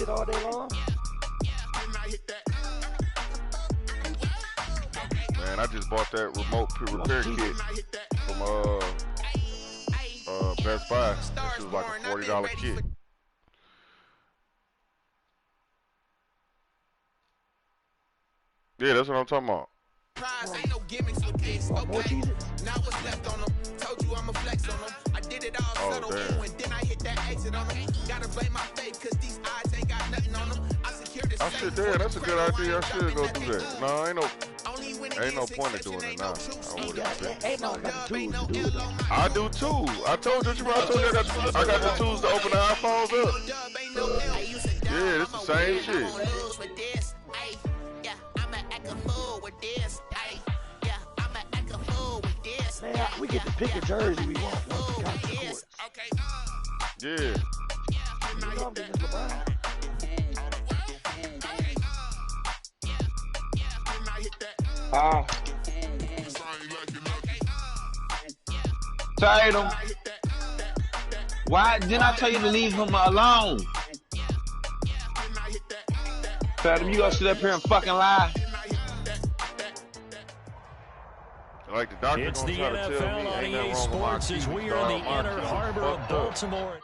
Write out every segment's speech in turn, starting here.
shit all day long. Man, I just bought that remote repair kit from Best Buy. This was like a $40 kit. Yeah, that's what I'm talking about. Ain't no gimmicks with this. Okay. Now what's left on them? Told you I'ma flex on them. I did it all subtle, and then I hit that exit on them. Gotta blame my faith, cause these eyes ain't got nothing on them. I secured this. I should, damn, that's a good idea. I should go do that. No, ain't no point in doing it now. I do too. I told you, I got the tools to open the iPhones up. Yeah, it's the same shit. Man, we get to pick a jersey we want once we got the court. Yeah. Tatum. Why didn't I tell you to leave him alone? Tatum, you gonna sit up here and fucking lie? Like the doctor it's the try to NFL tell me, on ain't EA Sports as we are in the inner harbor of Baltimore.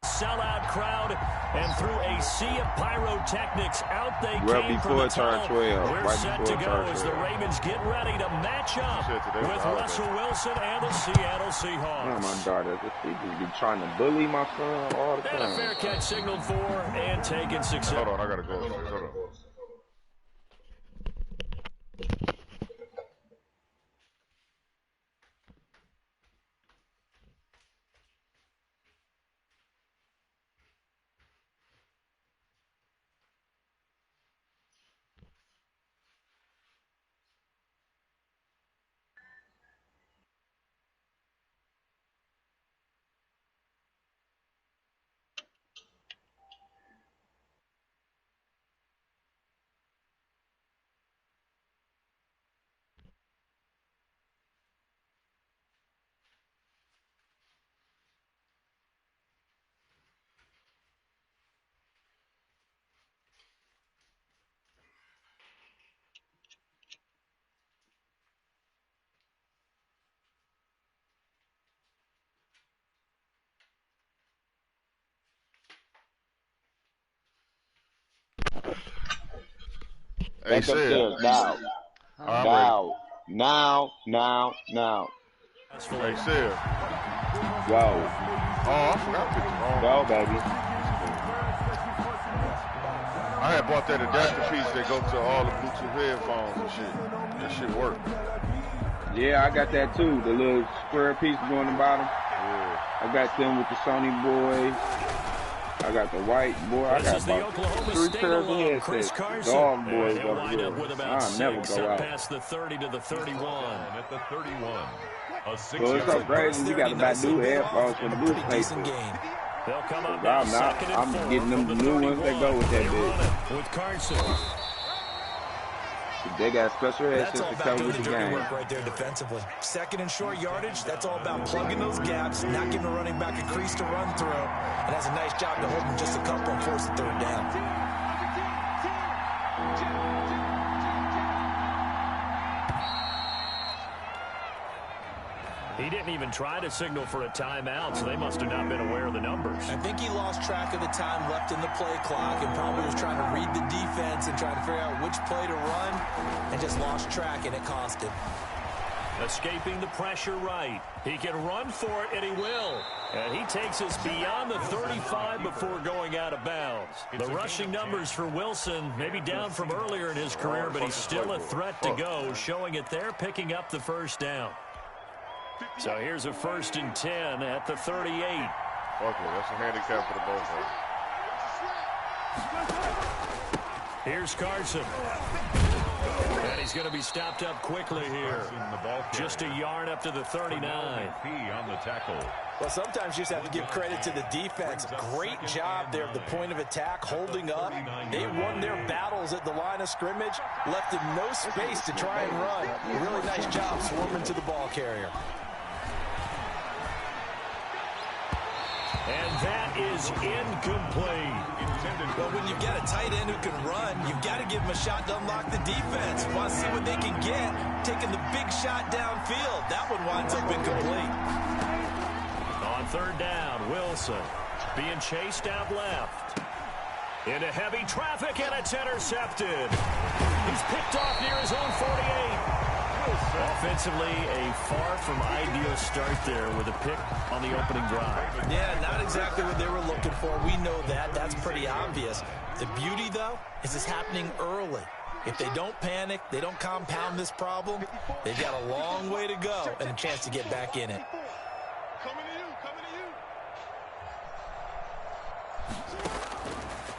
Sellout crowd, and through a sea of pyrotechnics, out they came from the tunnel. We're set to go as the Ravens get ready to match up with Russell Wilson and the Seattle Seahawks. Oh my daughter, this people be trying to bully my son all the time. And a fair catch signaled for and taken success. Hold on, I gotta go. Hold on. Hey, Sid. Now. Hey, Sid. Go. Oh, I forgot to pick the wrong. Go, baby. I had bought that adapter piece that go to all the Bluetooth headphones and shit. That shit worked. Yeah, I got that too. The little square piece on the bottom. Yeah. I got them with the Sony boy. I got the white boy. I got about 3 pairs of headsets. Dog boys over here. I'll never go out. Past the 30 to the 31. At the 31. So it's so crazy. We got to buy new headphones for the Blue States. They'll come up now, I'm getting them the new ones that go with that bitch. With Carson. They got special headsets to come with the game. Work right there defensively. Second and short yardage, that's all about plugging those gaps, not giving a running back a crease to run through, and has a nice job to hold him just a couple and force the third down. He didn't even try to signal for a timeout, so they must have not been aware of the numbers. I think he lost track of the time left in the play clock and probably was trying to read the defense and trying to figure out which play to run and just lost track, and it cost him. Escaping the pressure right. He can run for it, and he will. And he takes us beyond the 35 before going out of bounds. The rushing numbers for Wilson, maybe down from earlier in his career, but he's still a threat to go, showing it there, picking up the first down. So here's a 1st and 10 at the 38. Okay, that's a handicap for the both of them. Here's Carson. And he's going to be stopped up quickly here. Just a yard up to the 39. On the tackle. Well, sometimes you just have to give credit to the defense. Great job there at the point of attack, holding up. They won their battles at the line of scrimmage, left them no space to try and run. A really nice job swarming to the ball carrier. And that is incomplete. Well, when you've got a tight end who can run, you've got to give him a shot to unlock the defense. Want to see what they can get, taking the big shot downfield. That one winds up incomplete. On third down, Wilson being chased out left. Into heavy traffic, and it's intercepted. He's picked off near his own 48. Offensively, a far from ideal start there with a pick on the opening drive. Yeah, not exactly what they were looking for. We know that. That's pretty obvious. The beauty, though, is it's happening early. If they don't panic, they don't compound this problem, they've got a long way to go and a chance to get back in it.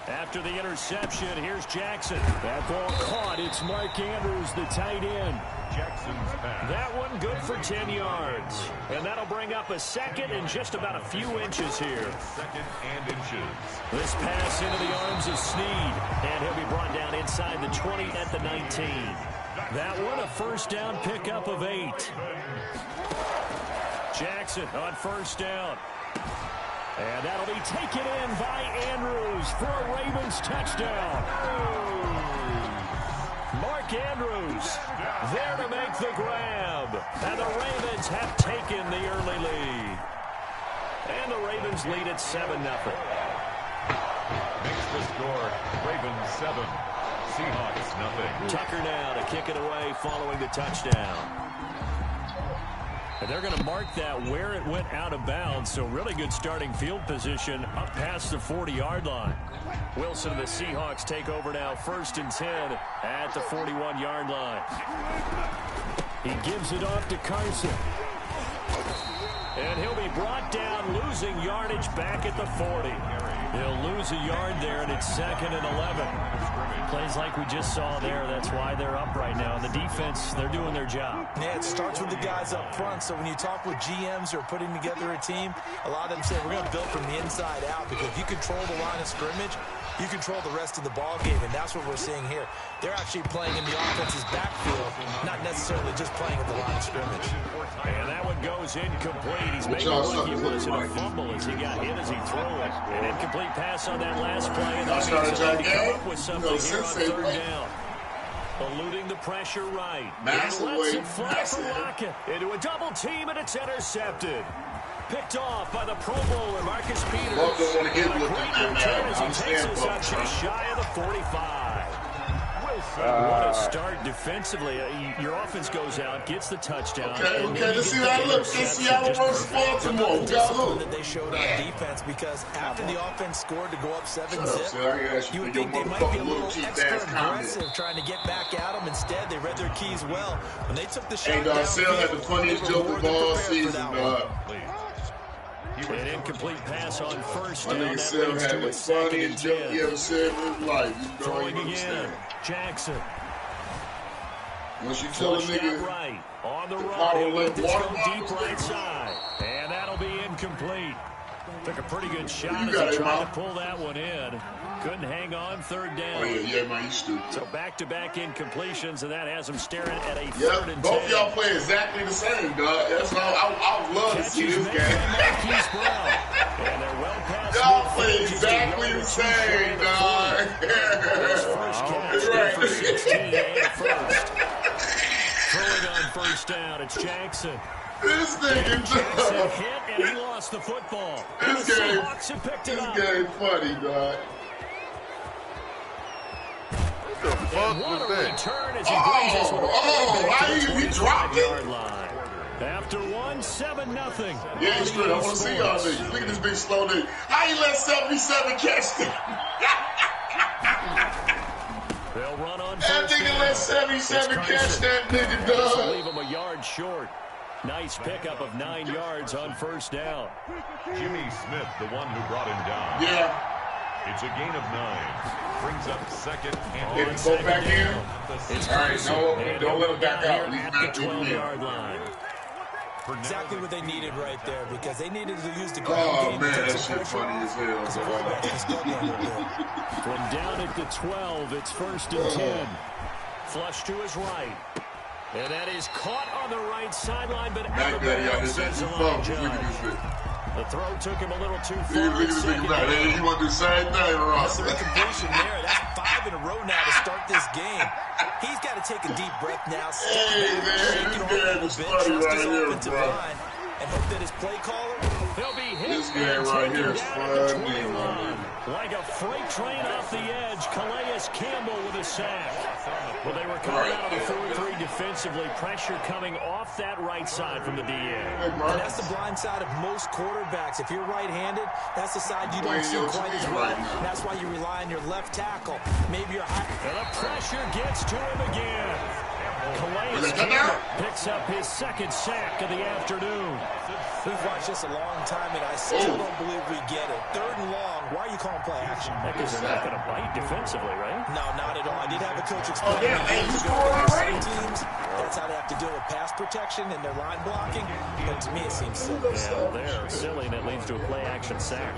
After the interception, here's Jackson. That ball caught. It's Mark Andrews, the tight end. Jackson's pass. That one good for 10 yards. And that'll bring up a second and just about a few inches here. Second and inches. This pass into the arms of Snead. And he'll be brought down inside the 20 at the 19. That one a first down pickup of 8. Jackson on first down. And that'll be taken in by Andrews for a Ravens touchdown. Mark Andrews there to make the grab. And the Ravens have taken the early lead. And the Ravens lead at 7-0. Makes the score Ravens 7, Seahawks 0. Tucker now to kick it away following the touchdown. And they're going to mark that where it went out of bounds, so really good starting field position up past the 40-yard line. Wilson and the Seahawks take over now, 1st and 10 at the 41-yard line. He gives it off to Carson. And he'll be brought down, losing yardage back at the 40. He'll lose a yard there, and it's 2nd and 11. Plays like we just saw there. That's why they're up right now. And the defense, they're doing their job. Yeah, it starts with the guys up front. So when you talk with GMs who are putting together a team, a lot of them say, we're going to build from the inside out, because if you control the line of scrimmage, you control the rest of the ball game, and that's what we're seeing here. They're actually playing in the offense's backfield, not necessarily just playing at the line of scrimmage. And that one goes incomplete. He's making like he was in a fumble as he got hit as he threw it. An incomplete pass on that last play, and they'll need to come up with something here on 3rd down. Eluding the pressure right. And lets it fly for Lockett into a double team, and it's intercepted. Picked off by the Pro Bowler, Marcus Peters. Don't want to get looked at Return as he takes us out just shy of the 45. What a start defensively. Your offense goes out, gets the touchdown. Okay, let's see how it looks. Let's see how it works for Baltimore. We got to look. That they showed on defense, because after the offense scored to go up 7-zip, you would think they might be a little extra aggressive trying to get back at them. Instead, they read their keys well. When they took the shot down, Sale had the funniest joke of all season, dog. An incomplete pass on first down. My nigga Sale had the funniest joke he ever said in his life. You know, throwing again. Jackson. Once you tell a nigga right on the run, let's go deep right side, and that'll be incomplete. Took a pretty good shot as he tried to pull that one in. Couldn't hang on, 3rd down. Oh, yeah, man, you stupid. So back-to-back incompletions, and that has him staring at a 3rd and 10. Both y'all play exactly the same, dog. That's why I would love to see this game. And they're well past y'all play exactly the same, dog. First catch for 16 and first. Throwing on first down, it's Jackson. This nigga Jackson hit, and he lost the football. This game funny, dog. What a return as he brings us how he dropped it? After 7-0. Yeah, he's straight. I want to see y'all niggas. Look at this big slow nigga. How you let 77 catch it? They'll run on that nigga let 77 catch that nigga, dog. Leave him a yard short. Nice pickup of 9 yards on first down. Jimmy Smith, the one who brought him down. Yeah. It's a gain of 9. Brings up 2nd and Did he go back in? All right, no, don't let him back out. He's not doing it. Exactly what they needed right there, because they needed to use the ground game. Oh, man, that shit funny as hell. From down at the 12, it's 1st and 10. Flush to his right. And that is caught on the right sideline, but out of bounds, says the line judge. The throw took him a little too far. Look at this nigga back. He want to do the same thing, Ross. Another incompletion there. That's 5 in a row now to start this game. He's got to take a deep breath now. Hey, man, this game is funny right here, bro. And hope that his play caller, he'll be hit. This game right here is funny, man. Like a freight train off the edge, Calais Campbell with a sack. Well, they were coming out of the 4-3 defensively. Pressure coming off that right side from the DN. And that's the blind side of most quarterbacks. If you're right-handed, that's the side you don't see quite as well. And that's why you rely on your left tackle. Maybe you're high. And the pressure gets to him again. Calais Campbell picks up his second sack of the afternoon. We've watched this a long time, and I still don't believe we get it. 3rd and long. Why are you calling play action? Because they're not going to bite defensively, right? No, not at all. I did have a coach explain some teams. That's how they have to deal with pass protection and their line blocking. But to me, it seems silly. Yeah, they're silly, and it leads to a play action sack.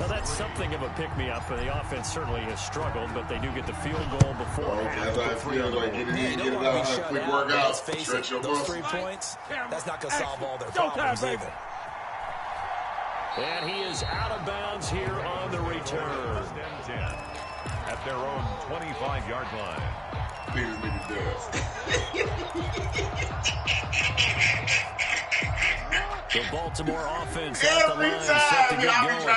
Now, that's something of a pick-me-up, and the offense certainly has struggled, but they do get the field goal before. As I feel like get it in, get it out, quick workout, stretch your those muscles. 3 points, that's not going to solve all their problems either. And he is out of bounds here on the return. At their own 25-yard line. These niggas does. The Baltimore offense at the line set to get going.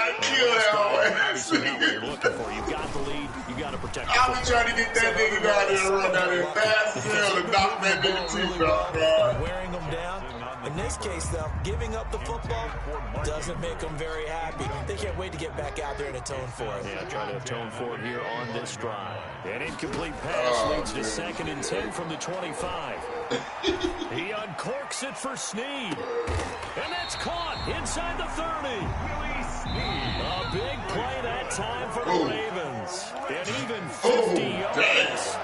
Obviously not what you're looking for. You've got the lead. You've got to protect the I've been trying to get that nigga down there and run down there fast as hell and knock that nigga teeth out, bro. Wearing them down. In this case, though, giving up the football doesn't make them very happy. They can't wait to get back out there and atone for it. Yeah, try to atone for it here on this drive. An incomplete pass leads to 2nd and 10 from the 25. He uncorks it for Snead. And that's caught inside the 30. A big play that time for the Ravens. And even 50 yards.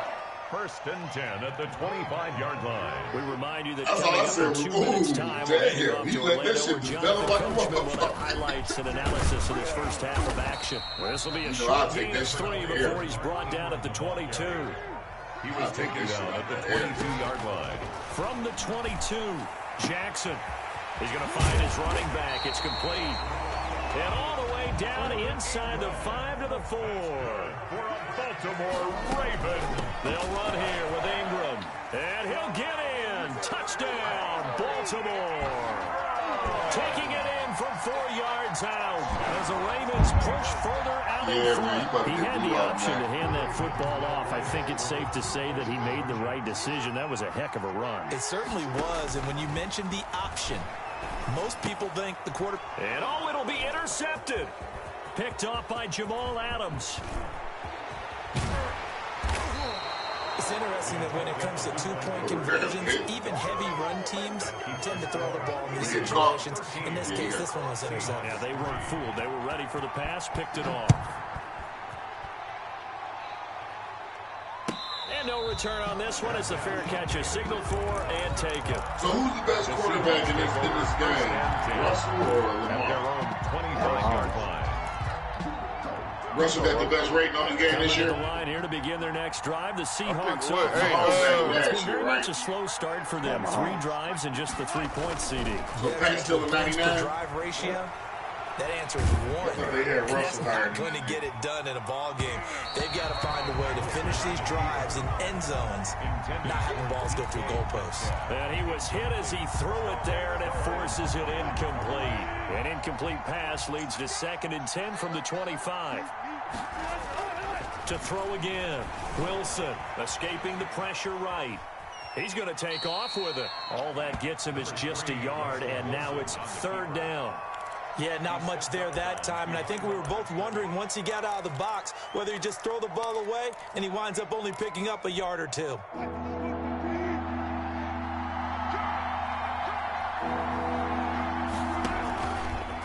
1st and 10 at the 25-yard line. We remind you that coming up in 2 minutes' time, we'll hand you off to Orlando where Jonathan Coachman will have highlights and analysis of this first half of action. This will be a short gain of 3 before he's brought down at the 22. He was taken down at the 22-yard line. From the 22, Jackson. He's going to find his running back. It's complete. And all the way down inside the 5 to the 4. For a Baltimore Raven. They'll run here with Ingram. And he'll get in. Touchdown, Baltimore. Taking it in from 4 yards out. As the Ravens push further out in front. He had the option to hand that football off. I think it's safe to say that he made the right decision. That was a heck of a run. It certainly was. And when you mentioned the option, most people think the quarter... And it'll be intercepted. Picked off by Jamal Adams. It's interesting that when it comes to 2-point conversions, even heavy run teams tend to throw the ball in these situations. In this case, this one was intercepted. Yeah, they weren't fooled. They were ready for the pass, picked it off. And no return on this one. It's a fair catch, a signal for, and take it. So who's the best quarterback in this game? Russell or Lamar? At their own 25-yard line. Russell got the best rating on the game this year. The line here to begin their next drive. The Seahawks it's been very much a slow start for them. 3 drives and just the 3-point CD. So Pat's still a 99. The drive ratio. That answer is 1. And that's not going to get it done in a ball game. They've got to find a way to finish these drives in end zones, not having balls go through goalposts. And he was hit as he threw it there, and it forces it incomplete. An incomplete pass leads to 2nd and 10 from the 25. To throw again. Wilson escaping the pressure right. He's going to take off with it. All that gets him is just a yard, and now it's 3rd down. Yeah, not much there that time, and I think we were both wondering once he got out of the box whether he just throw the ball away, and he winds up only picking up a yard or 2.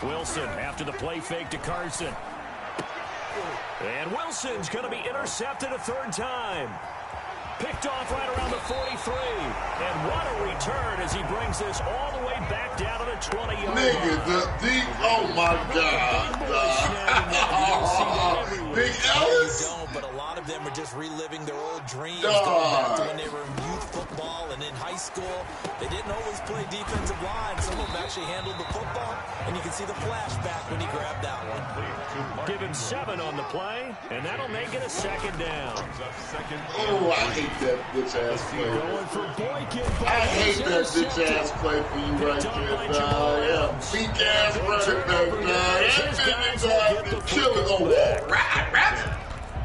Wilson after the play fake to Carson. And Wilson's going to be intercepted a 3rd time. Picked off right around the 43. And what a return as he brings this all the way back down to the 20-yard line. Nigga, the deep, oh my God. Big Ellis? But a lot of them are just reliving their old dreams going back to when they were in youth football and in high school. They didn't always play defensive line. Some of them actually handled the football. And you can can see the flashback when he grabbed that one. Give him 7 on the play, and that'll make it a 2nd down. Oh, I hate that bitch-ass play. I hate that bitch-ass play for you right there, dog. Yeah, weak-ass running back, dog. That bitch is killing the wall. Right.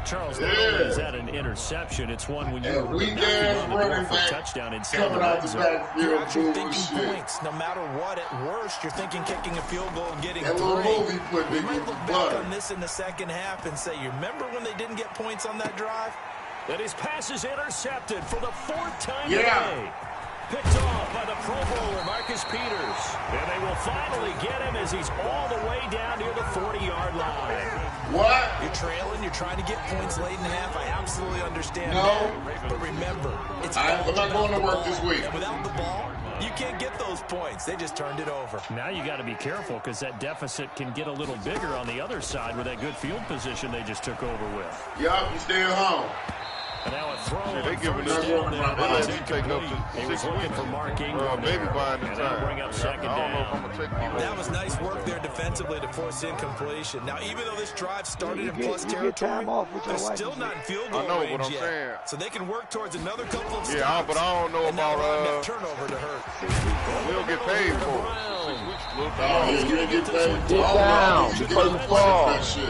Charles, not only is that an interception, it's one when you're weak-ass running back touchdown coming out the backfield. You're actually thinking points. No matter what, at worst, you're thinking kicking a field goal and getting 3. We might look back on this in the second half and say, you remember when they didn't get points on that drive? And his pass is intercepted for the 4th time today. Picked off by the Pro Bowler, Marcus Peters. And they will finally get him as he's all the way down near the 40-yard line. What? You're trailing. You're trying to get points late in the half. I absolutely understand that. But remember, I'm not going to work this week. And without the ball, you can't get those points. They just turned it over. Now you got to be careful because that deficit can get a little bigger on the other side with that good field position they just took over with. Yup, you stay at home. And now a throw. They giving us down there. they let me take up to He was 6 looking weeks. for Mark Ingram. Maybe buying the and that'll time. bring up 2nd I don't know if I'm down. going to take people. That was nice work there defensively to force incompletion. Now, even though this drive started in plus territory, they're still not in field goal I know range what I'm yet. saying. So they can work towards another couple of stops. Yeah, but I don't know and not allow that about turnover to hurt. we don't get paid for it. 6 weeks, a little bit. Oh, yeah, you didn't get paid. Get down. You Before you fall. that shit.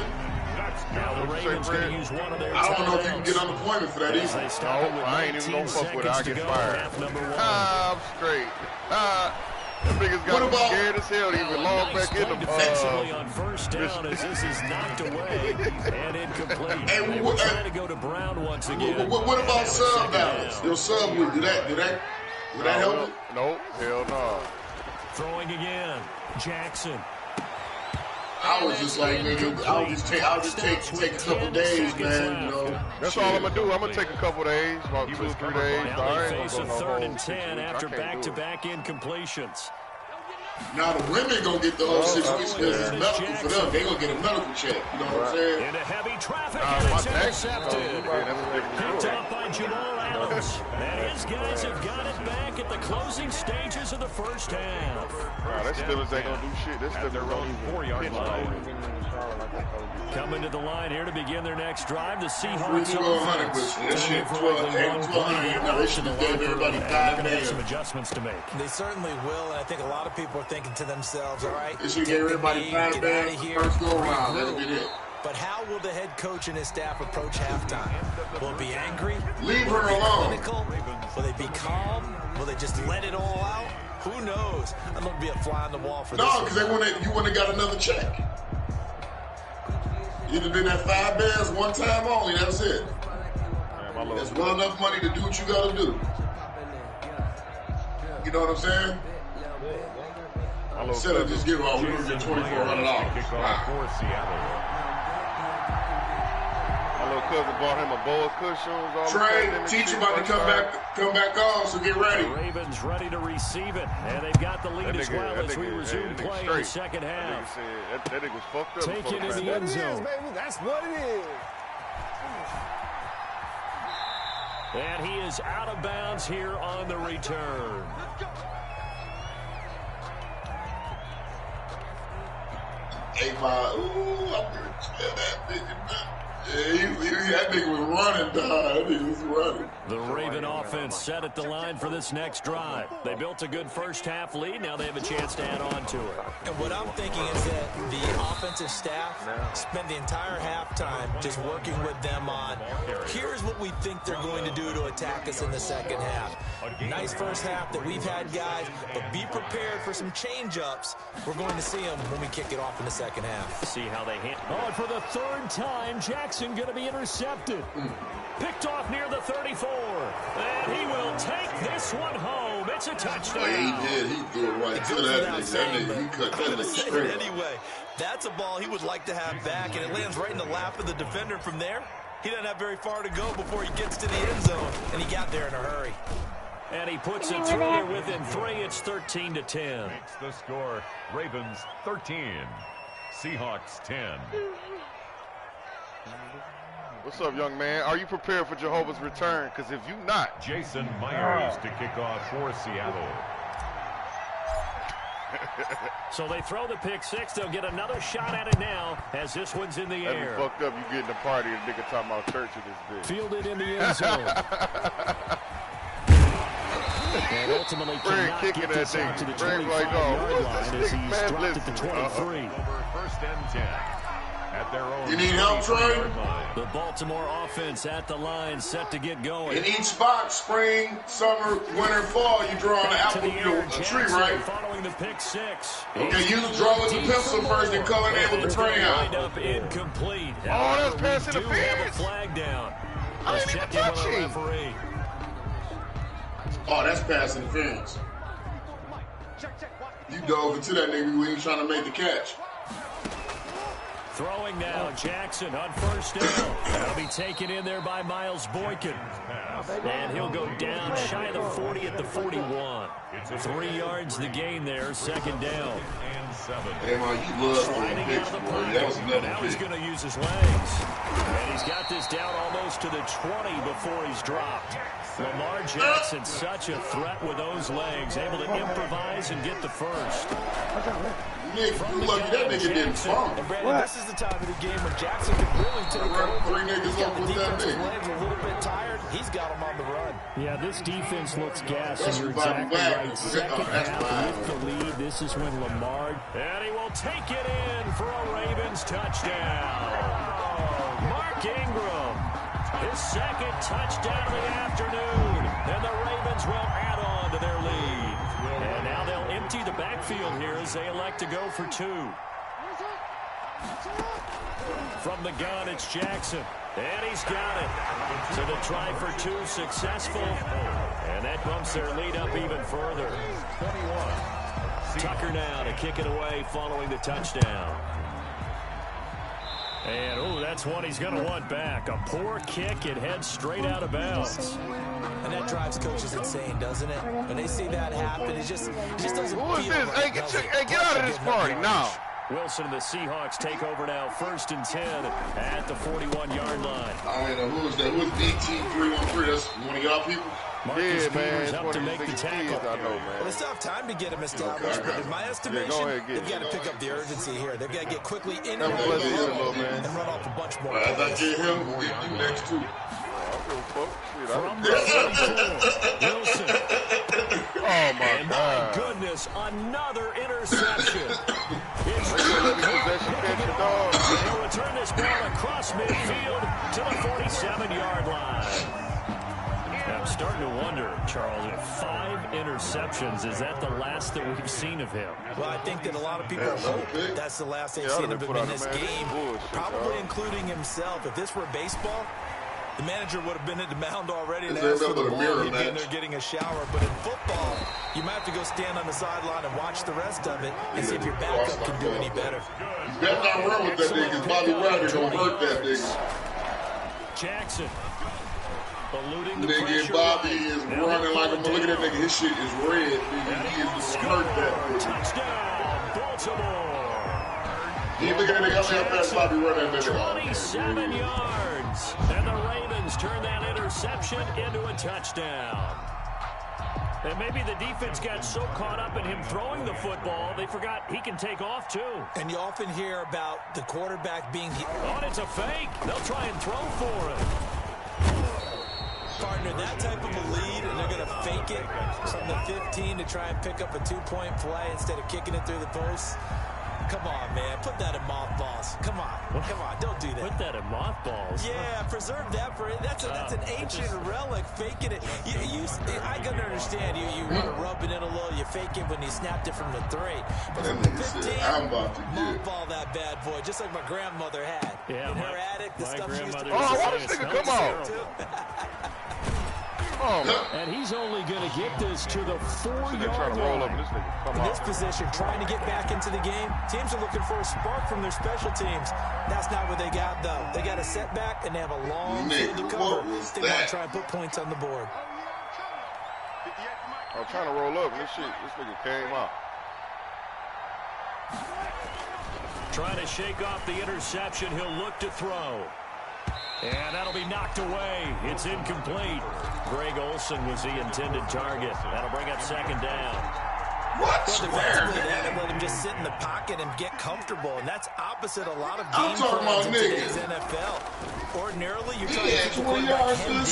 Now the Ravens going to use one of their I don't know if you can timeouts. get unemployment for that either. No, I ain't even going to fuck with it. I get fired. I'm straight. Them niggas got me scared as hell to even log back in them. Defensively on 1st down as this is knocked away and incomplete. They were trying to go to Brown once again. What about sub balance? Your sub week, did that help? Nope, hell no. Throwing again. Jackson. I was just like, nigga, I'll just take a couple days, man, you know. That's all I'm going to do. I'm going to take a couple days, about 2 or 3 days. Now I they ain't face a going to go 3rd no and 10 after back-to-back incompletions. Now the women gonna get the whole 6 weeks because it's medical for them. They gonna get a medical check. You know what I'm saying? Into heavy traffic and it's intercepted. Picked up by Jamal Adams. And his guys have got it back at the closing stages of the 1st half. Nah, that Steelers ain't gonna do shit. That's their own 4-yard line. Coming to the line here to begin their next drive. The Seahawks 1,200, but that shit 1,200. Now they should have gave everybody 5 days. Some adjustments to make. They certainly will, and I think a lot of people are thinking to themselves, all right, They should give everybody 5 days first go around. That'll be it. But how will the head coach and his staff approach halftime? Will it be angry? Leave Will her it be alone. clinical? Will they be calm? Will they just let it all out? Who knows? I'm going to be a fly on the wall for this. No, because you wouldn't have got another check. You'd have been at 5 bands one time only. That's it. That's well enough money to do what you got to do. You know what I'm saying? Instead of just giving out, we're going to get $2,400. For Seattle. My little cousin bought him a boa cushions. Trey, teacher about to come back on, so get ready. The Ravens ready to receive it, and they've got the lead as well as we resume play in the second half. That nigga was fucked up. Take it in the end zone. Baby, that's what it is. And he is out of bounds here on the return. Hey, I'm going to tell that nigga. Yeah, that nigga was running, dog. That nigga was running. The Raven offense set at the line for this next drive. They built a good first half lead. Now they have a chance to add on to it. And what I'm thinking is that the offensive staff spend the entire halftime just working with them on, here's what we think they're going to do to attack us in the second half. Nice first half that we've had, guys, but be prepared for some change-ups. We're going to see them when we kick it off in the second half. See how they handle. Oh, and for the 3rd time, Jackson going to be intercepted. Picked off near the 34. And he will take this one home. It's a touchdown. Oh, yeah, he did. He threw it right to that nigga. That nigga, he cut that nigga straight. Anyway, that's a ball he would like to have back, and it lands right in the lap of the defender from there. He doesn't have very far to go before he gets to the end zone, and he got there in a hurry. And he puts it through there within 3. It's 13-10. Makes the score Ravens 13, Seahawks 10. What's up, young man? Are you prepared for Jehovah's return? Because if you not, Jason Myers to kick off for Seattle. So they throw the pick six. They'll get another shot at it now as this one's in the air. Fucked up. You get in the party and nigga talking about church in this bitch. Fielded in the end zone. And ultimately cannot get this out to the 25-yard line as he's dropped at the 23. First and 10. At their own. You need help, Trey? The Baltimore offense at the line, set to get going. In each spot, spring, summer, winter, fall, you draw an apple, a tree, right? Following the pick six. Okay, you draw with the pencil first and color it with the crayon. Up incomplete. Oh, that's pass do interference. have a flag down. I Let's ain't check even in with the touching. referee. Oh, that's pass interference. You dove into that nigga when he was trying to make the catch. Throwing now, Jackson on first down. That'll be taken in there by Miles Boykin. And he'll go down shy of the 40 at the 41. 3 yards the gain there, second down. Hey, man, you love throwing picks, boy. That was another Now he's pick. going to use his legs. And he's got this down almost to the 20 before he's dropped. Lamar Jackson, such a threat with those legs, able to improvise and get the first. Nick, you lucky that nigga didn't fumble. And Brandon, this is the time of the game when Jackson can really take over. Three niggas He's got up the with that defensive nigga. legs a little bit tired. He's got him on the run. Yeah, this defense looks gassed, That's and you're Bobby exactly Wagner. right. Second That's half Wagner. with the lead. This is when Lamar, and he will take it in for a Ravens touchdown. Mark Ingram, his second touchdown of the afternoon, and the Ravens will add on to their lead. And now they'll empty the backfield here as they elect to go for two. From the gun, it's Jackson. And he's got it. So the try for two successful. And that bumps their lead up even further. 21. Tucker now to kick it away following the touchdown. And, oh, that's one he's going to want back. A poor kick. It heads straight out of bounds. And that drives coaches insane, doesn't it? When they see that happen, it just doesn't Who is feel this? right. Hey, get out of this party now. Wilson and the Seahawks take over now, 1st and 10 at the 41-yard line. I don't know who is that. Who's DT313? That's one of y'all people? Marcus Yeah, Peters man. up to make the tackle. I know, man. Well, they still have time to get him established, but in my estimation, they've got to pick up the urgency here. They've got to get quickly in and man. run off a bunch more. As I get him, get you next too. From the 44, Wilson. Oh, my And God. my goodness, another interception. It's He'll return this ball across midfield to the 47-yard line. I'm starting to wonder, Charles, if 5 interceptions, is that the last that we've seen of him? Well, I think that a lot of people hope that's the last they've seen of him in this game, probably including himself. If this were baseball, the manager would have been at the mound already and asked for the ball. He'd be in there getting a shower. But in football, you might have to go stand on the sideline and watch the rest of it and see if your backup can do any better. You better not run with that nigga because Bobby Wagner gonna hurt that nigga. Jackson. Eluding the Nigga, pressure. Bobby is running like a look at that nigga. His shit is red. Nigga, he is gonna hurt that nigga. Touchdown, Baltimore. He looking at that nigga. How fast Bobby run that nigga off? 27 yards. And the Ravens turn that interception into a touchdown. And maybe the defense got so caught up in him throwing the football, they forgot he can take off too. And you often hear about the quarterback being the... Oh, and it's a fake. They'll try and throw for him. Partner, that type of a lead, and they're going to fake it from the 15 to try and pick up a 2-point play instead of kicking it through the post. Come on, man. Put that in mothballs. Come on. Come on. Don't do that. Put that in mothballs. Yeah, preserve that for it. That's an ancient relic. Faking it. I can understand. You want to rub it in a little. You fake it when you snapped it from the 3. But from the 15, I'm about to get mothball that bad boy, just like my grandmother had. Yeah, in her attic, the stuff she used to... Oh, why this nigga come out? And he's only going to get this to the 4-yard line. In this position, trying to get back into the game, teams are looking for a spark from their special teams. That's not what they got, though. They got a setback, and they have a long field to cover. They want to try and put points on the board. I'm trying to roll up, and this nigga came out. Trying to shake off the interception. He'll look to throw. And that'll be knocked away. It's incomplete. Greg Olsen was the intended target. That'll bring up second down. What? Well, defensively, they had to let him just sit in the pocket and get comfortable, and that's opposite a lot of game plans in today's NFL. Ordinarily, you're trying to keep the quarterback hemmed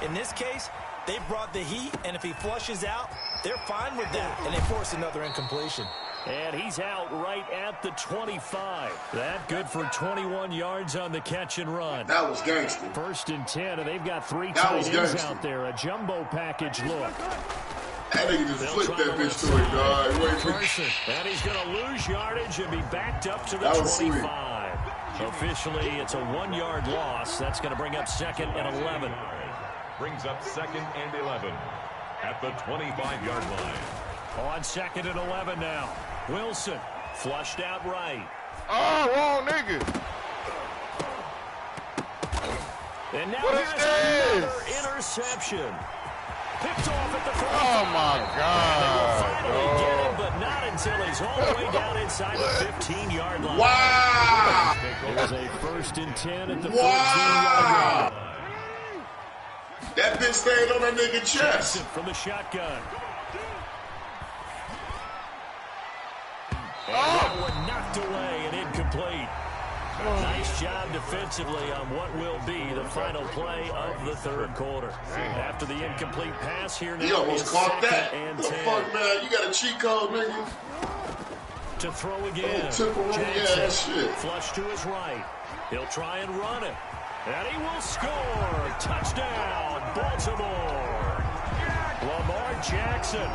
in. In this case, they brought the heat, and if he flushes out, they're fine with that, and they force another incompletion. And he's out right at the 25. That good for 21 yards on the catch and run. That was gangster. 1st and 10, and they've got 3 tight ends out there. A jumbo package look. That nigga just flipped that bitch to it, dog. And he's going to lose yardage and be backed up to the 25. Officially, it's a 1-yard loss. That's going to bring up 2nd and 11. Brings up 2nd and 11 at the 25-yard line. On 2nd and 11 now. Wilson flushed out right. Oh, wrong nigga. And now here's another interception. Picked off at the 45. Oh, my God. Finally get him, but not until he's all the way down inside the 15-yard line. Wow. There's a 1st and 10 at the 14-yard line. That bitch stayed on that nigga chest. From the shotgun. And that one knocked away and incomplete. Nice job defensively on what will be the final play of the 3rd quarter. After the incomplete pass here now. He almost caught that. And what the fuck, man? You got a cheat code, nigga. To throw again. Jackson, flush to his right. He'll try and run it. And he will score. Touchdown, Baltimore. Lamar Jackson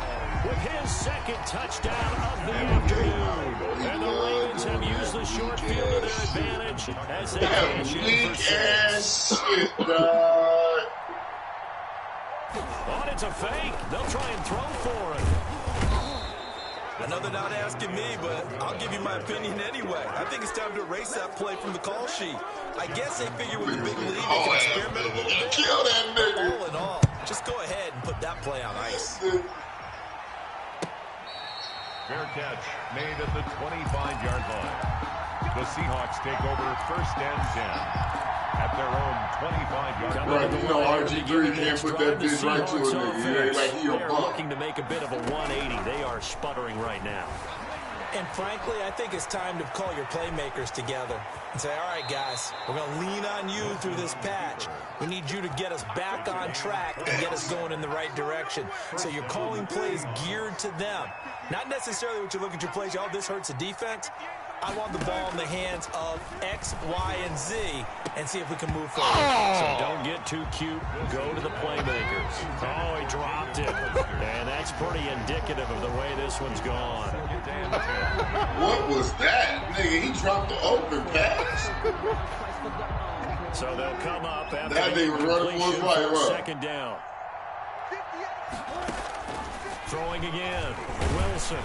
with his 2nd touchdown of the afternoon. And the Ravens have used the short field to their advantage as they cash in for 6. Oh, it's a fake. They'll try and throw for it. I know they're not asking me, but I'll give you my opinion anyway. I think it's time to erase that play from the call sheet. I guess they figure with a big lead, they can experiment a little bit. Kill that nigga. All in all, just go ahead and put that play on ice. Fair catch made at the 25-yard line. The Seahawks take over 1st and 10 at their own 25-yard line. Right, you know RG3 can't put that bitch right to a nigga. He ain't like he a buck. Looking to make a bit of a 180. They are sputtering right now. And frankly, I think it's time to call your playmakers together and say, all right, guys, we're going to lean on you through this patch. We need you to get us back on track and get us going in the right direction. So you're calling plays geared to them. Not necessarily what you look at your plays, oh, this hurts the defense. I want the ball in the hands of X, Y, and Z and see if we can move forward. So don't get too cute. Go to the playmakers. Oh, he dropped it. And that's pretty indicative of the way this one's gone. What was that? Nigga, he dropped the open pass. So they'll come up after that nigga running for his life. 2nd down. Throwing again. Wilson.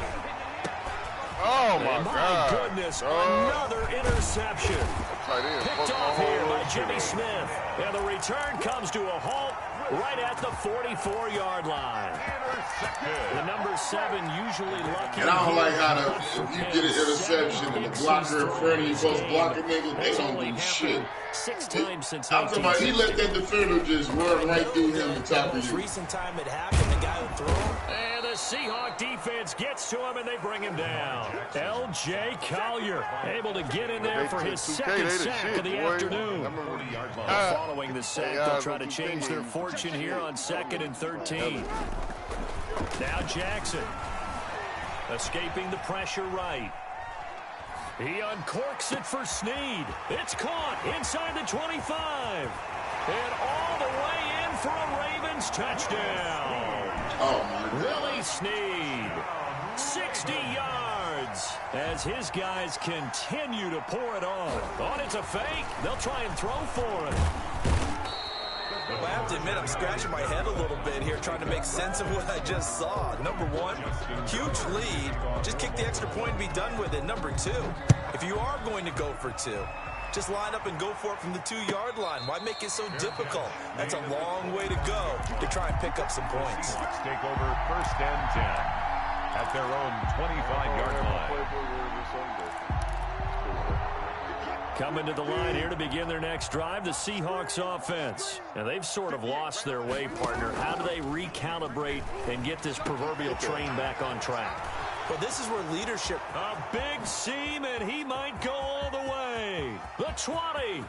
Oh, my God. Goodness, another interception. Picked off here by Jimmy Smith. And the return comes to a halt right at the 44-yard line. The number 7 usually lucky. And I don't like how if you get an interception and the blocker in front of you supposed to block a nigga, they don't do shit. 6 times since I'm talking about he let that defender just run right through him and top of you. Recent time it happened, the guy who threw him. And the Seahawk defense gets to him and they bring him down. L.J. Collier able to get in there for his 2nd sack of the afternoon. Following the sack, they'll try to change their fortune here on 2nd and 13. Now Jackson escaping the pressure right. He uncorks it for Snead. It's caught inside the 25. And all the way in for a Ravens touchdown. Oh, my God. Willie Snead, 60 yards as his guys continue to pour it on. Oh, it's a fake. They'll try and throw for it. Well, I have to admit, I'm scratching my head a little bit here trying to make sense of what I just saw. Number 1, huge lead. Just kick the extra point and be done with it. Number 2, if you are going to go for 2, just line up and go for it from the 2-yard line. Why make it so difficult? That's a long way to go to try and pick up some points. Seahawks take over 1st and 10 at their own 25-yard line. Coming to the line here to begin their next drive, the Seahawks offense. And they've sort of lost their way, partner. How do they recalibrate and get this proverbial train back on track? But this is where leadership... A big seam, and he might go all the way. The 20.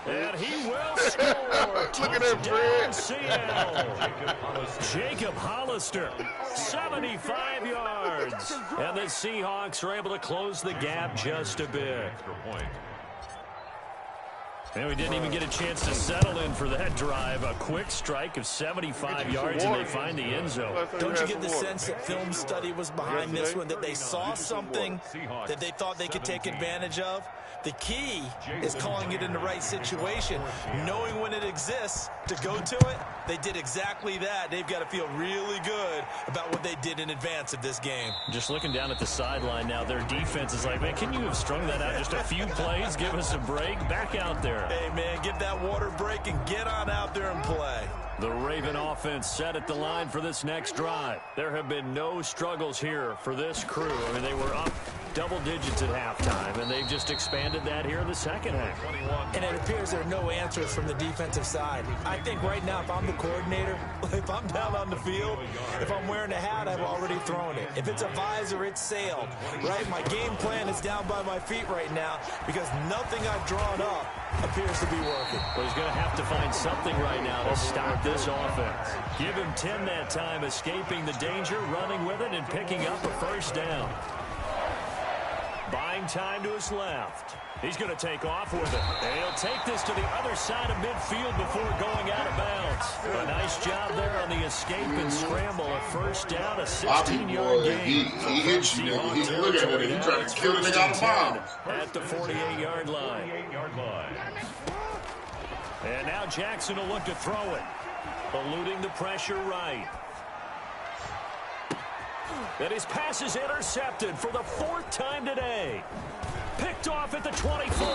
And he will score. Look at that, Fred. Seattle. Jacob Hollister, 75 yards. And the Seahawks are able to close the gap just a bit. And we didn't even get a chance to settle in for that drive. A quick strike of 75 yards, and they find the end zone. Don't you get the sense that film study was behind this one, that they saw something that they thought they could take advantage of? The key is calling it in the right situation, knowing when it exists to go to it. They did exactly that. They've got to feel really good about what they did in advance of this game. Just looking down at the sideline now, their defense is like, man, can you have strung that out just a few plays? Give us a break. Back out there. Hey, man, get that water break and get on out there and play. The Raven offense set at the line for this next drive. There have been no struggles here for this crew. I mean, they were up double digits at halftime, and they've just expanded that here in the second half. And it appears there are no answers from the defensive side. I think right now, if I'm the coordinator, if I'm down on the field, if I'm wearing a hat, I've already thrown it. If it's a visor, it's sailed, right? My game plan is down by my feet right now because nothing I've drawn up appears to be working. Well, he's going to have to find something right now to stop this offense. Give him 10 that time, escaping the danger, running with it, and picking up a first down. Buying time to his left. He's going to take off with it. And he'll take this to the other side of midfield before going out of bounds. A nice job there on the escape and scramble. A first down, a 16-yard gain. He hits you. He's looking at it. He's trying to kill the nigga out of bounds. At the 48-yard line. And now Jackson will look to throw it. Eluding the pressure right. And his pass is intercepted for the 4th time today. Picked off at the 24.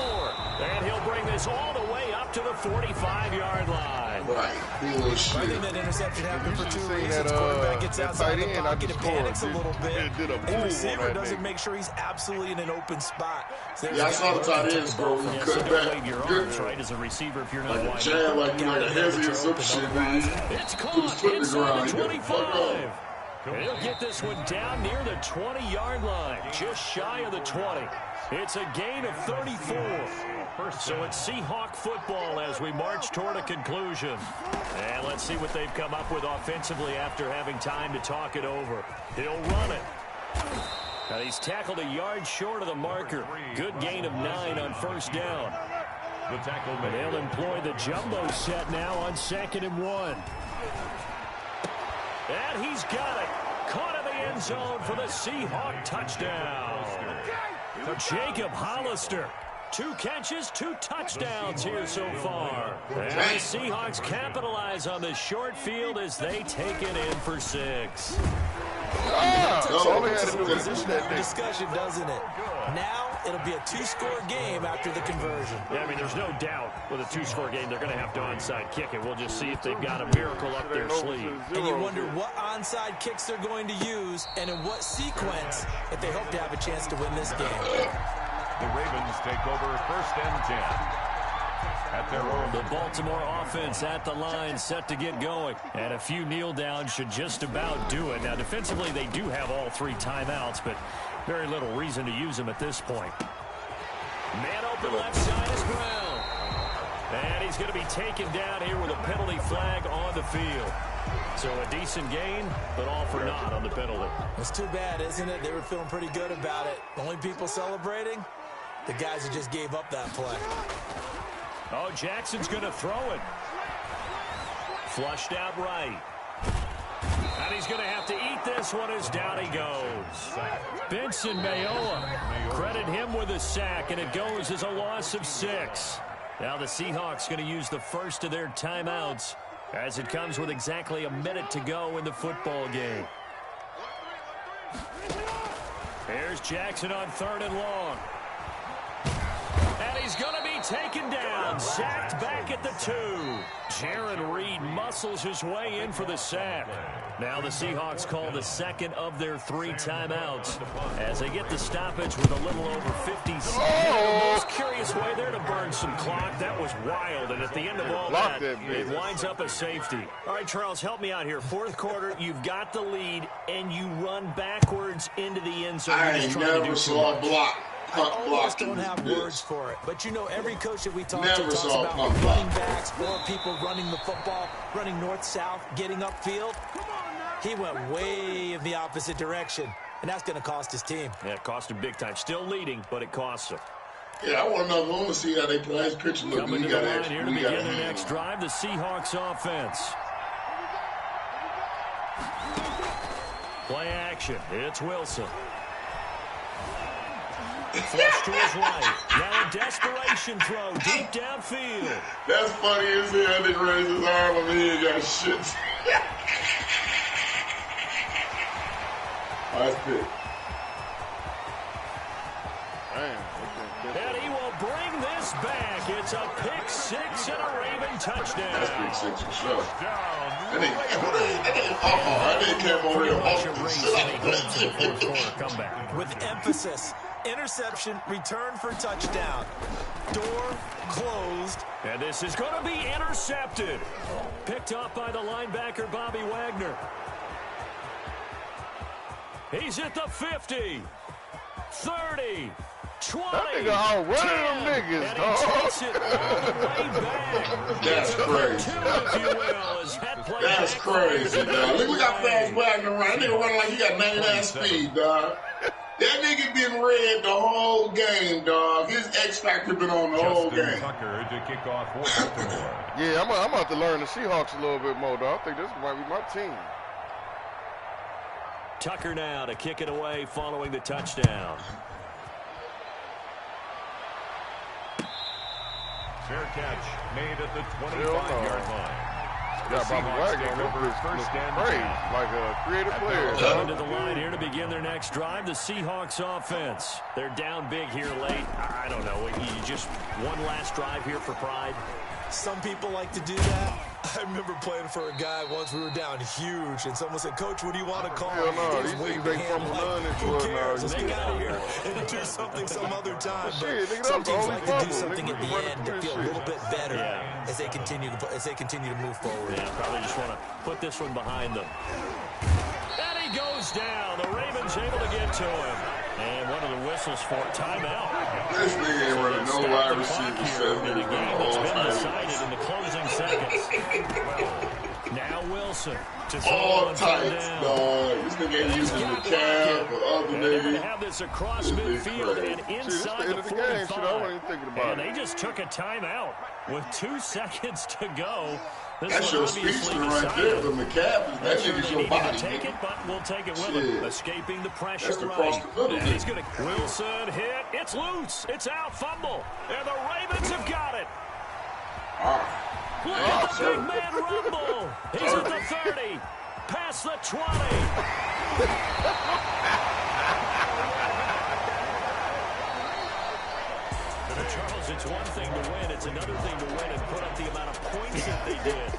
And he'll bring this all the way up to the 45-yard line. Right. Bullshit. I think that interception happened for 2 reasons. Quarterback gets outside the pocket and panics a little bit. And receiver doesn't make sure he's absolutely in an open spot. So I saw the tight ends, bro. You cut back. Your arms, right, as a receiver if you're not wide. Jam like you like a heavy or some shit, man. It's caught inside the 25. And he'll get this one down near the 20-yard line, just shy of the 20. It's a gain of 34. So it's Seahawk football as we march toward a conclusion. And let's see what they've come up with offensively after having time to talk it over. He'll run it. Now he's tackled a yard short of the marker. Good gain of 9 on first down. And they'll employ the jumbo set now on 2nd and 1. And he's got it. Caught in the end zone for the Seahawk touchdown. Jacob Hollister. 2 catches, 2 touchdowns here so far. And the Seahawks capitalize on the short field as they take it in for 6. Discussion, doesn't it? Now it'll be a 2-score game after the conversion. Yeah, I mean, there's no doubt with a 2-score game they're going to have to onside kick it. We'll just see if they've got a miracle up their sleeve. And you wonder what onside kicks they're going to use and in what sequence if they hope to have a chance to win this game. The Ravens take over 1st and 10. At their own. The Baltimore offense at the line, set to get going. And a few kneel downs should just about do it. Now, defensively, they do have all 3 timeouts, but very little reason to use them at this point. Man open left side is Brown. And he's going to be taken down here with a penalty flag on the field. So a decent gain, but all for naught on the penalty. It's too bad, isn't it? They were feeling pretty good about it. The only people celebrating, the guys who just gave up that play. Oh, Jackson's going to throw it. Flushed out right. And he's going to have to eat this one as down he goes. Benson Mayowa, credit him with a sack, and it goes as a loss of 6. Now the Seahawks going to use the first of their timeouts as it comes with exactly a minute to go in the football game. Here's Jackson on 3rd and long. And he's going to be taken down. Sacked back at the 2. Jaron Reed muscles his way in for the sack. Now the Seahawks call the second of their 3 timeouts as they get the stoppage with a little over 50 seconds. The most curious way there to burn some clock. That was wild, and at the end of all that, it winds up a safety. All right, Charles, help me out here. Fourth quarter, you've got the lead, and you run backwards into the end zone. I ain't never saw a block. I almost don't have words for it, but you know every coach that we talk to talks about running backs or people running the football, running north-south, getting upfield. He went way in the opposite direction, and that's going to cost his team. Yeah, it cost him big time. Still leading, but it costs him. Yeah, I want to see how they play. His picture look. Coming to the line here to begin their next drive, the Seahawks offense. Play action. It's Wilson. Flush to his right. Now a desperation throw deep downfield. That's funny as hell. They raised his arm over here and got shit. Nice pick. And he will bring this back. It's a pick 6 and a Raven touchdown. That's pick 6 for sure. That nigga came over here and comeback. With emphasis. Interception, return for touchdown. Door closed. And this is going to be intercepted. Picked up by the linebacker, Bobby Wagner. He's at the 50, 30, 20. That nigga all running them niggas, dog. That's crazy. That's crazy, dog. Look how fast Wagner run. That nigga running like he got 99 speed, dog. That nigga been red the whole game, dog. His X Factor been on the whole game. Tucker to kick off for Baltimore. Yeah, I'm about to learn the Seahawks a little bit more, dog. I think this might be my team. Tucker now to kick it away following the touchdown. Fair catch made at the 25-yard line. Yeah, Bobby Wagner over his first praise like a creative player. Coming to the line here to begin their next drive, the Seahawks offense. They're down big here late. I don't know. You just one last drive here for pride. Some people like to do that. I remember playing for a guy once. We were down huge, and someone said, "Coach, what do you want to call?" Hell no, these things they fumble none into it. Let's get out of here and do something some other time. But some teams like to do something at the end to feel a little bit better as they continue to move forward. Yeah, probably just want to put this one behind them. And he goes down. The Ravens able to get to him. And one of the whistles for timeout. This nigga ain't running no wide receiver. In a game that's been decided in the closing seconds. Now Wilson to all tights, dog. This nigga ain't using the cab or other niggas. They're going to have this across midfield and inside the 45. And they just took a timeout with 2 seconds to go. That's your speedster right there. The McCaffrey, that nigga's your body. Take it, but we'll take it with him. Escaping the pressure. That's the cross the middle. He's going to Wilson hit. It's loose. It's out. Fumble. And the Ravens have got it. Look at the big man rumble. He's at the 30. Past the 20. Charles, it's one thing to win. It's another thing to win and put up the amount of points that they did.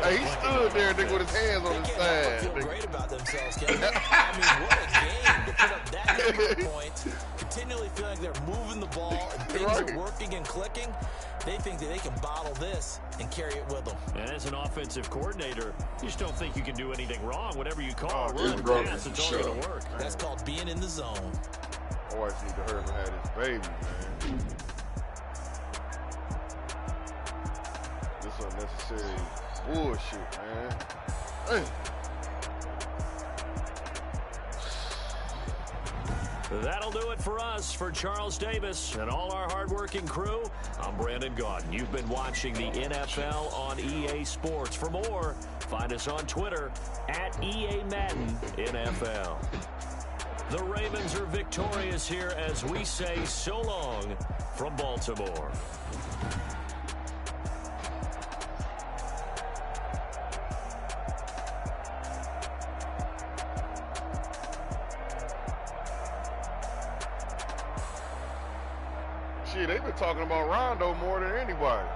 Hey, he stood there, nigga, with his hands on his side. They feel great about themselves, Kevin. I mean, what a game to put up that many points, continually feeling like they're moving the ball and things are working and clicking. They think that they can bottle this and carry it with them. And as an offensive coordinator, you just don't think you can do anything wrong. Whatever you call it, run, pass, it's all going to work. That's called being in the zone. Always need to hurry and have his baby, man. This unnecessary bullshit, man. Hey. That'll do it for us. For Charles Davis and all our hardworking crew, I'm Brandon Gaudin. You've been watching the NFL on EA Sports. For more, find us on Twitter at EA Madden NFL. The Ravens are victorious here as we say so long from Baltimore. Shit, they've been talking about Rondo more than anybody.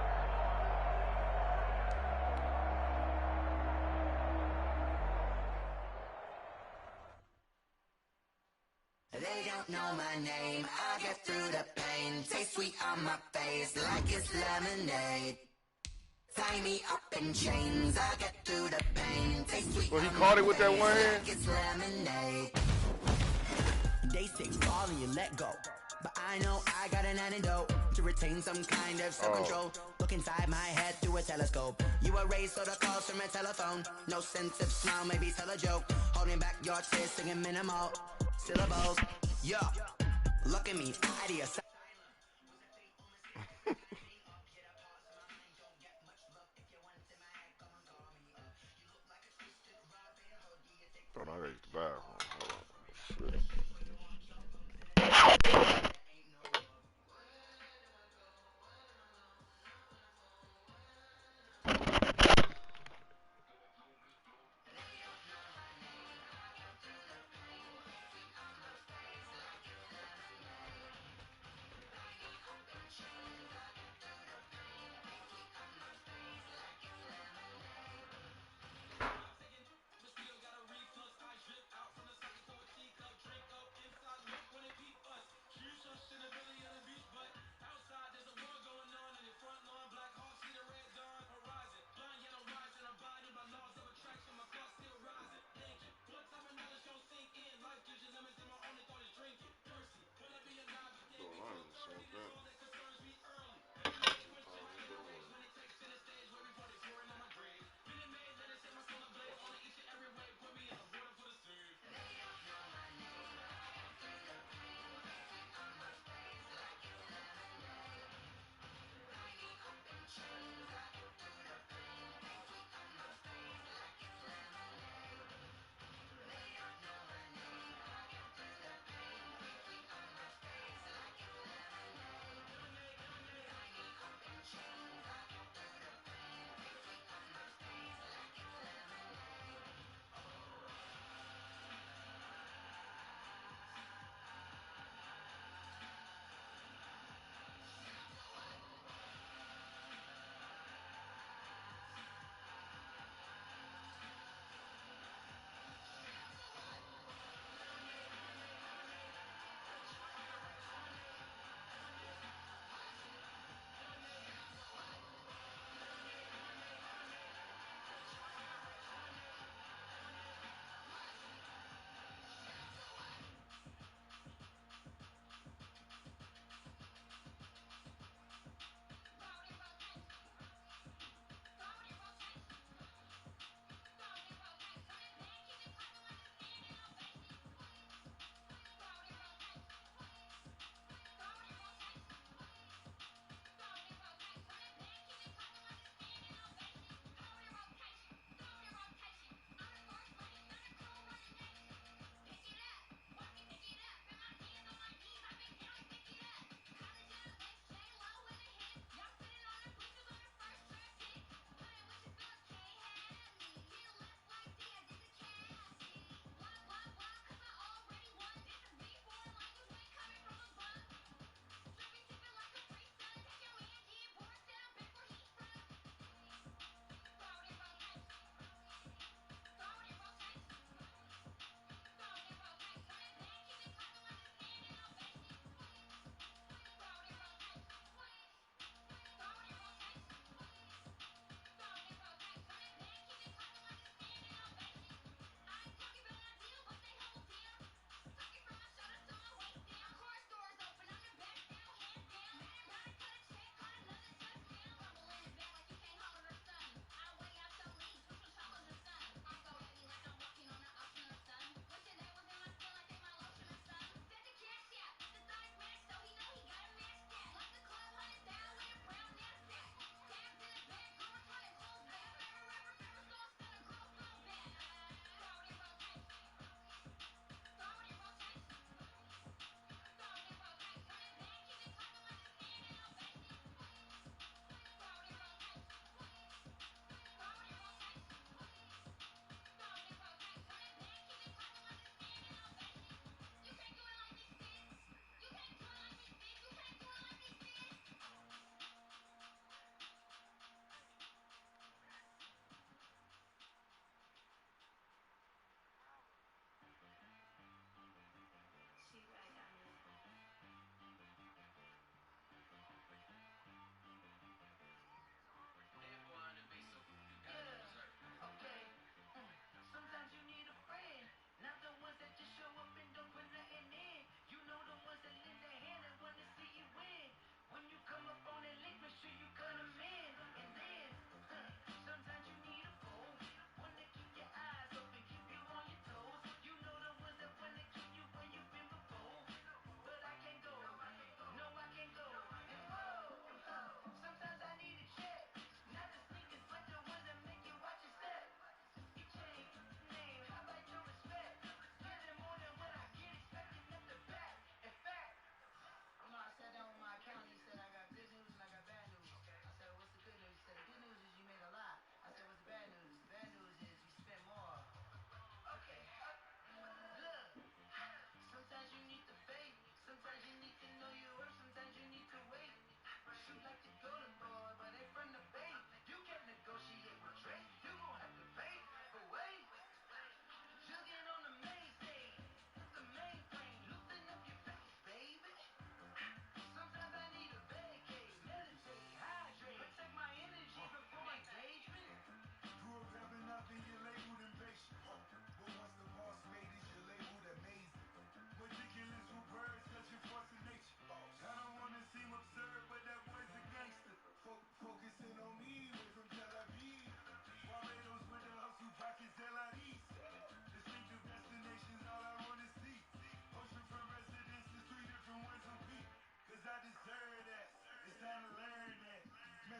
They don't know my name. I get through the pain. Taste sweet on my face like it's lemonade. Tie me up in chains. I get through the pain. Taste sweet. Well, he caught it with that one hand. Like it's lemonade. Day 6, fall and you let go. But I know I got an antidote to retain some kind of self-control. Look inside my head through a telescope. You erase all the calls from a telephone. No sense of smile, maybe tell a joke. Holding back your tears, singing minimal syllables. Yo, look at me, idea. Thought I ate the bathroom. Hold on. Shit.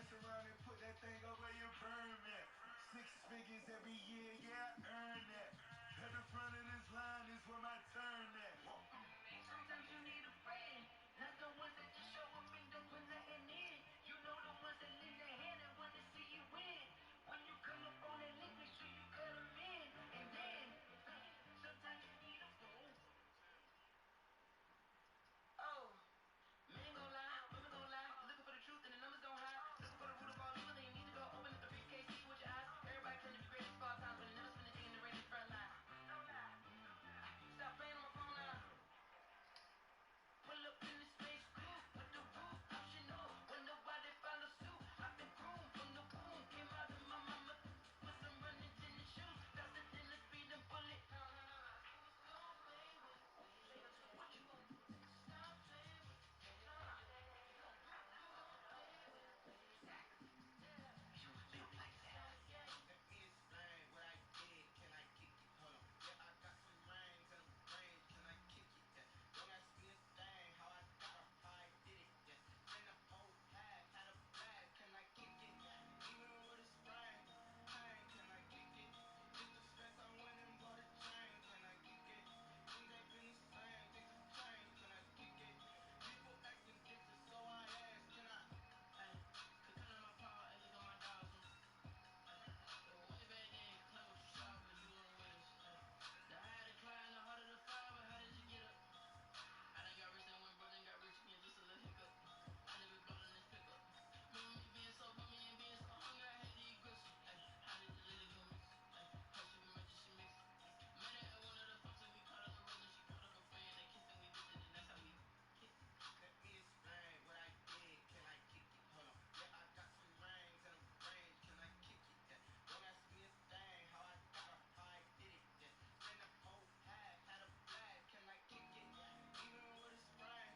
mess around and put that thing up where you burn that. 6 figures every year, yeah, I earn that. At the front of this line is where my turn at. Sometimes you need a friend, not the ones that just show up and don't put nothing in. You know the ones that lend their hand and want to see you win. When you come up on that link, make sure you cut them in. And then, sometimes you need a phone. Oh, men gon' lie, women gon' lie. Looking for the truth and the numbers don't hide. Looking for the root of all evil, then you need to go open up the briefcase, see with your eyes. Everybody claim to be great at small times, but they never spend a day in the rain in the front line. Stop playing on my phone now. Pull up in the space coupe with the roof optional. When nobody follow suit, I've been groomed from the womb. Came out of my mama with some running tennis shoes. Faster than the speed of bullet. Don't play with me. What you gonna do? Stop playing with me. Don't play with me. You built like that. Let me explain what I did. Can I kick it? Hold on. Yeah, I got some rings and a range. Can I kick it? Yeah. Don't ask me a thing. How I got her, how I did it. Yeah. Been the whole pack, had a flag. Can I kick it? Even with a spring. Hey, can I kick it? Just the stress I went and bought a chain. Can I kick it? Things ain't been the same. Things have changed. Can I kick it? People acting different, so I asked. Can I? Hey, could come to my power and look at my dogs. Way back then, clever for sure, but you weren't with us. The higher the climb, the harder the fire, but how did you get up? I done got rich and went broke and got rich again, just a little hiccup. I never bought in this pickup. Remember me being so bummy and being so hungry, I had to eat grits. How did the lily go miss? How she been making she mix? Met her at one of the functions, we caught up the rhythm, she caught up a friend, they kissed and we did it, and that's how we kissed. Let me explain what I did, can I kick it? Hold on. Yeah, I got some rings and a range, can I kick it? Yeah. Don't ask me a thing, how I got her, how I did it. Yeah. Been the whole pack, had a flag, can I kick it? Even with a spring,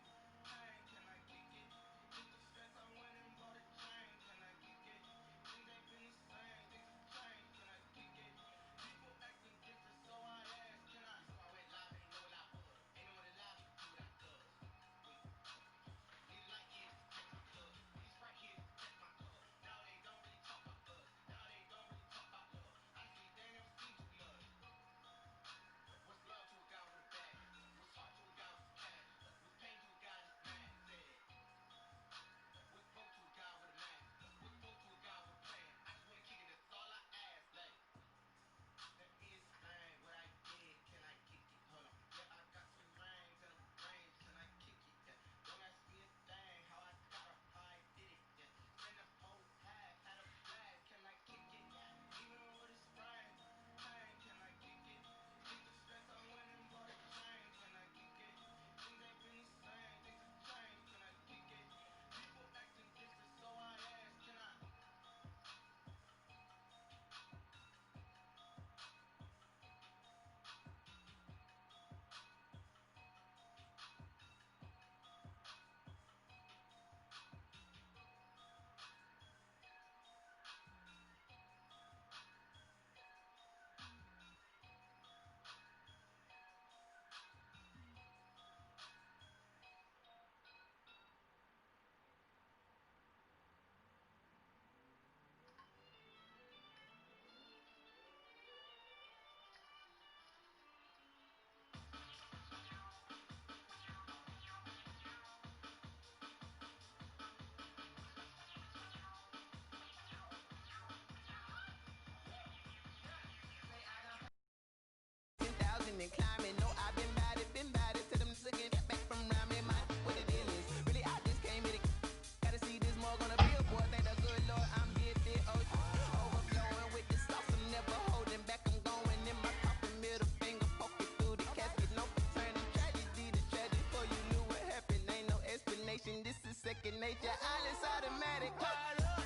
hey, can I kick it? Just the stress I went and bought a chain, can I kick it? Things ain't been the same, things have changed, can I kick it? People acting different, so I asked, can I? So I went live, ain't know what I was. Ain't no one alive, you do what I does. These light years, take my blood. These right here, take my blood. Now they don't really talk about us. Now they don't really talk about love. Honestly, they ain't never seen true love. What's love to a guy with a bag? What's heart to a guy with some cash? What's pain to a guy that's mad? Said. What's broke to a guy with a man? What's broke to a guy with a plan? I just wanna kick it, that's all I ask. Like, let me explain what I did. Can I kick it? Hold on. Yeah, I got some rings and a range. Can I kick it? Yeah. Don't ask me a thing. How I got her, how I did it. Yeah. Been the whole pack, had a flag. Can I kick it? Even with a spring. Hey, can I kick it? Just the stress I went and bought a chain. Can I kick it? Things ain't been the same. Things have changed. Can I kick it? People acting different, so I asked. Can I? And climbing, no, I've been bad it, to them looking back from around me, my, what the deal is, really, I just came here to, gotta see this more gonna be a boy, thank the good Lord, I'm gifted, overflowing with the sauce, I'm never holding back, I'm going in my coffin, middle finger, poking through the casket, no turning tragedy to tragedy, before you knew what happened, ain't no explanation, this is second nature, all is automatic, caught up.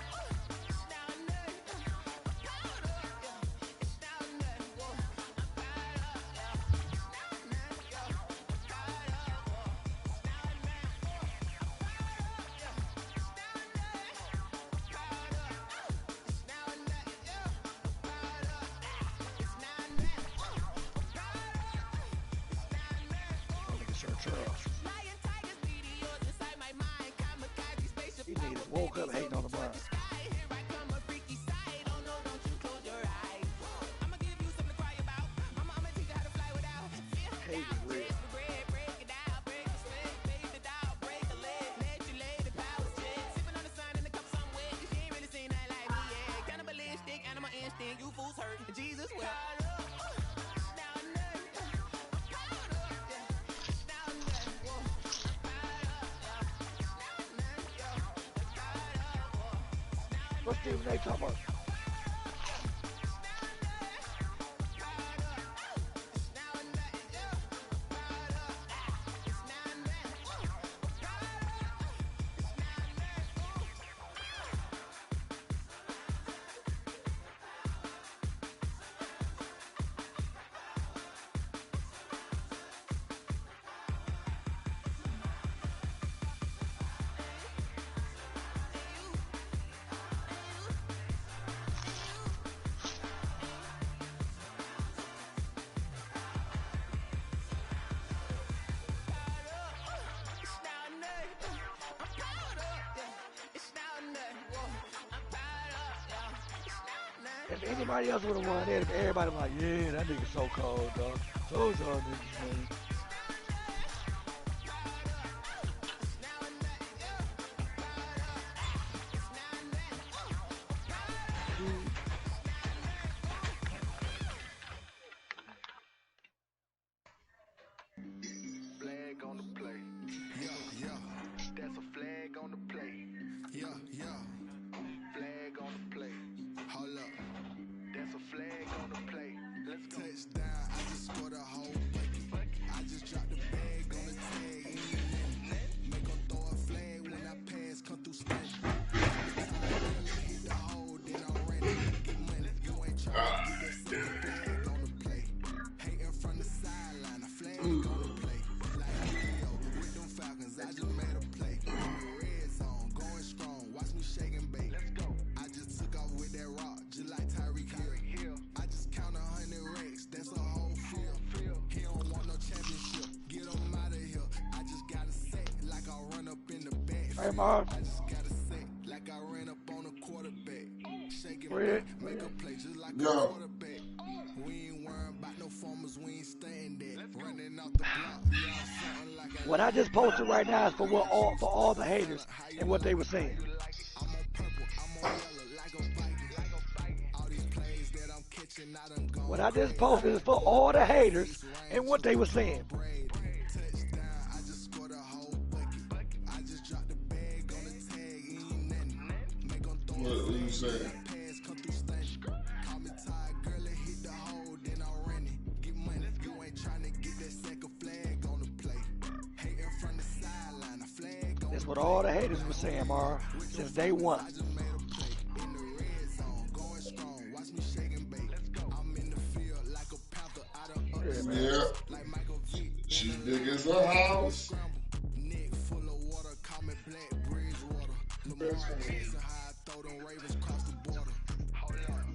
These niggas woke up hating on the bar. What's Stephen A talking about? If anybody else would have won it, everybody was like, yeah, that nigga so cold, dog. Those y'all niggas, man. Flag on the play. Yeah, yeah. That's a flag on the play. Yeah, yeah. Flag on the play. Hold up. That's a flag on the play. Let's go. Touchdown. I just scored a whole bucket. I just dropped the bag on the tag. Make them throw a flag when I pass. Come through smash. Hit the hole, then I'm ready to get money. You ain't trying to get that flag on the play. Hating from the sideline. A flag on the play. Like Leo with them Falcons. I just made a play. In the red zone, going strong. Watch me shake and bake. Let's go. I just took off with that rock, just like Tyreek Hill. I just count 100 racks. That's a whole field. He don't want no championship. Get him out of here. I just gotta say, like I run up in the back. Hey, Mom. I just gotta say, like I ran up on a quarterback. Shake it back, make a play just like a quarterback. We ain't worrying about no formers, we ain't staying there. Running off the block, yeah, something like a What I just posted right now is for all the haters and what they were saying. I'm on purple, I'm on yellow, like a Viking. All these plays that I'm catching, I done gone. What I just posted is for all the haters and what they were saying. Touchdown, I just scored a whole bucket. I just dropped the bag on the tag, ain't nothing. Make them throw What you saying? pass, come through stunning. Call me tired, girl, and hit the hole, then I'm running. Get money, you ain't trying to get that second flag on the play. Hating from the sideline, a flag on That's what all the haters were saying, Mara, since day one. I just made a play in the red zone, going strong. Watch me shake and bake. I'm in the field like a panther out of Yeah. like Michael Vick. She big as a house. Neck full of water, call me Black Bridgewater. Lamar Jackson, how I throw them Ravens across the border. Hold up.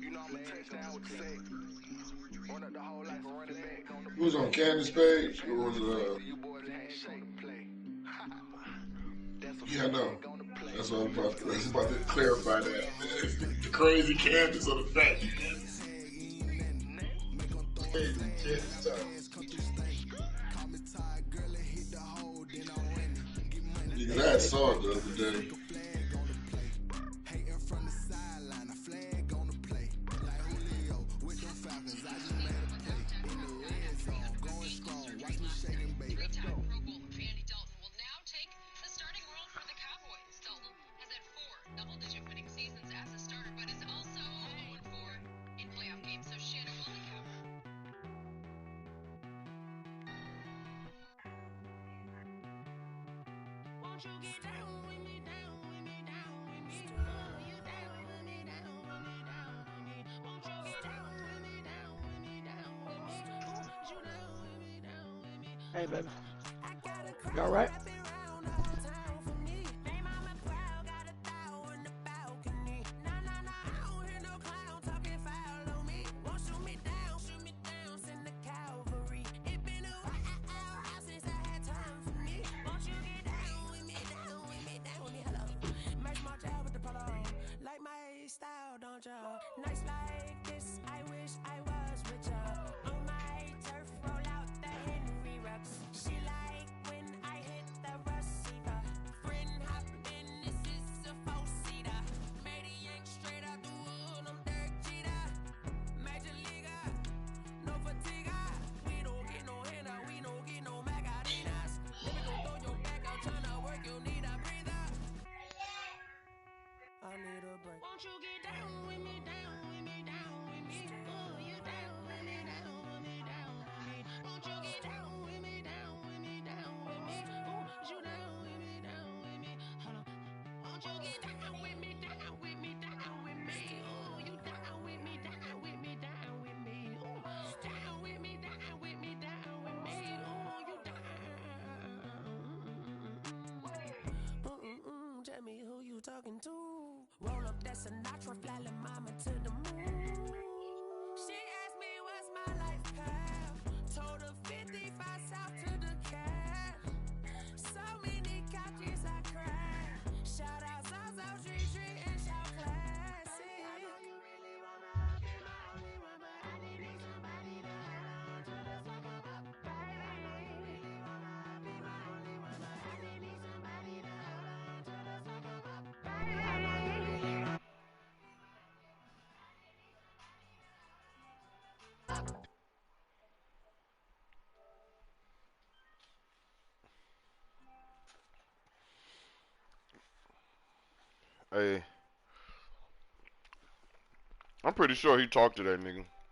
You know I'm a touchdown with the sack. Run up the whole life and run it back on the Who's on Candace page? Or was you boys ain't shake the play. yeah, I know. That's what I'm about to, clarify that. The crazy Candace or the fat Candace. Niggas, I saw it the other day. Hating from the sideline, a flag on the play. Like Julio with them Falcons, I just made a play. In the red zone, going strong. Watch me shake and bake. Let's go. Pro Bowler Andy Dalton will now take the starting role for the Cowboys. Dalton has had 4 double-digit winning seasons as a starter, but is also 0-4 in playoff games. So Shannon will be covered. Won't you get down with me, down with me, down with me? Oh, you down with me, down with me, down with me? Won't you get down with me, down with me, down with me? Oh, you down with me, down with me? Hey, baby. I got a You all right? crowd wrapping around all town for me. They mama proud, got a thou in the balcony. Nah, nah, nah, I don't hear no clown talking foul on me. Won't shoot me down, send the cavalry. It been a while since I had time for me. Won't you get down with me, down with me, down with me? Hello. Match my job with the polo. Like my style, don't you? Nights like this, I wish I was with ya. On my turf, roll out the Henry Rux. She like when I hit the receiver. Friend hop in, this is a 4-seater. Made a yank straight out the wood, I'm Derek Jeter. Major leaguer, no fatigue. We don't get no Henna, we don't get no Mackdaddy339's. Let me go throw your back out, tryna work, you need a breather. I need a Tell me who you talking to. Roll up that Sinatra, fly la mama to the moon. She asked me what's my life path. Told her 55 south to the cat. So many couches I cried. Shout out Zazo, Street, and shout classy. I know you really wanna be my only one, but I need somebody to hold on to the suck of a baby. I know you really wanna be my only one, but I need somebody to hold on to the suck of a baby. I know you really wanna. Hey, I'm pretty sure he talked to that nigga.